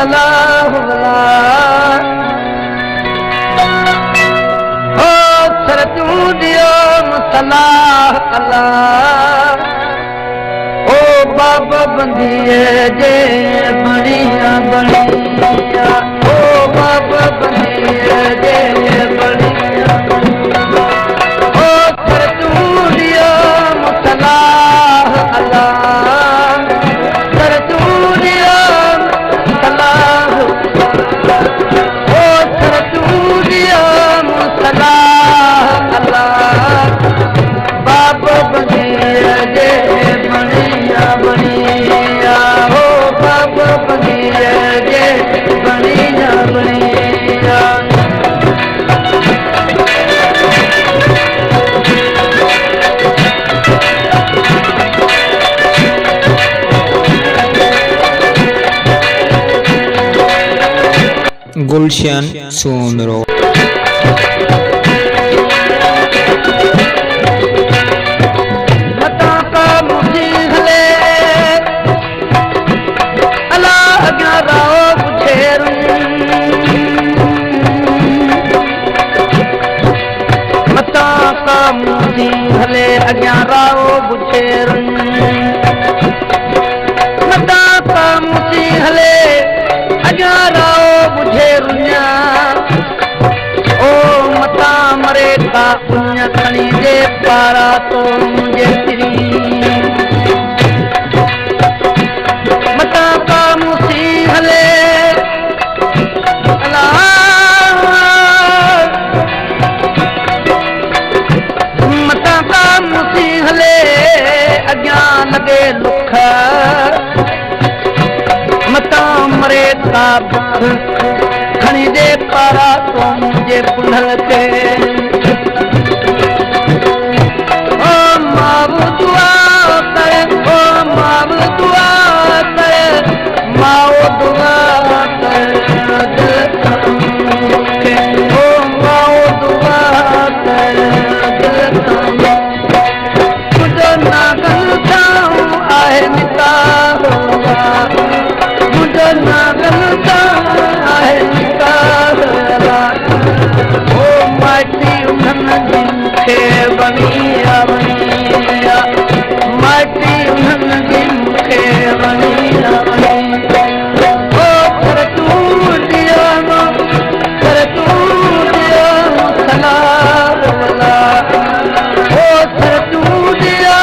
सलाह हो सरजू दियो सलाह अल्लाह ओ बाबा बंदिए जे बनिया बनिया ओ बाबा बंदिए जे बनिया ओ सरजू दियो सलाह अल्लाह सरजू दियो सलाह ओ सरजू दियो सलाह अल्लाह बाबा बंदिए जे बनिया बनिया हो बाबा बंदिए जे बनिया बनिया गुलशन सोनरो मता का मुझी हले अल्लाह ग्याराओ बुझेरू मता का मुझी हले ग्याराओ बुझेरू मता का मुझी हले ग्याराओ बुझेरुन्या ओ मता मरे का उन्या खणी जे पारा तो मुझे श्री मता का मुसी हले मता का मुसी हले अग्या लगे लुख मता मरे का खणी दे पारा तो मुझे पुनल के ओ माऊ दुआ कर ओ माऊ दुआ कर माओ दुआ कर के ओ माओ दुआ कर तुझो नागल जाऊं आहे निकाह मुझे नागल आहे निकाह ओ माटी उन्हनि जी मूंखे बनिया बनिया माटी उन्हनि जी मूंखे बनिया बनिया ओ कर तू दियो सलाह ओ कर तू दियो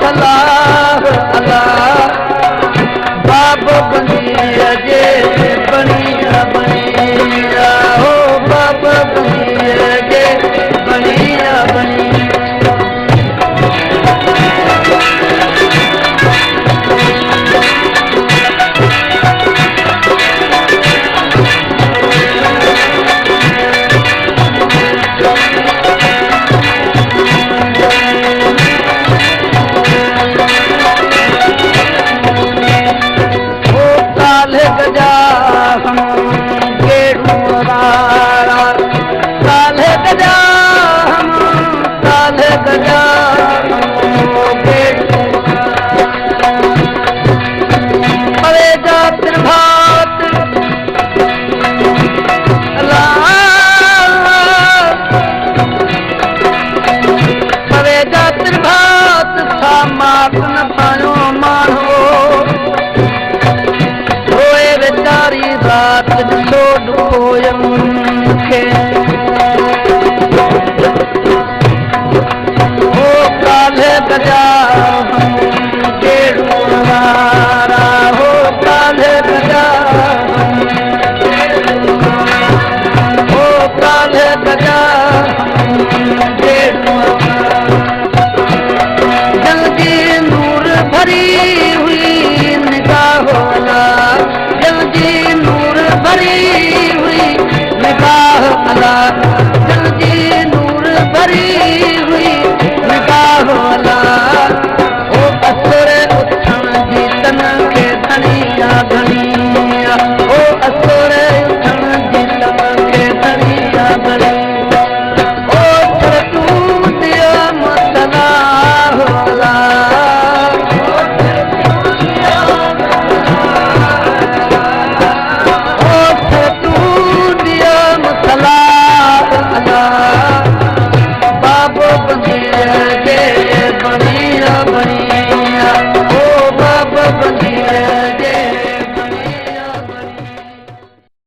सलाह अल्लाह बाबा बनिया जे बनिया बनिया हो बाबा बनिया जे बनिया बनिया गजा हम गेड़ुआरा काले गजा हम काले गजा हम गेड़ुआरा परे जा तिरभा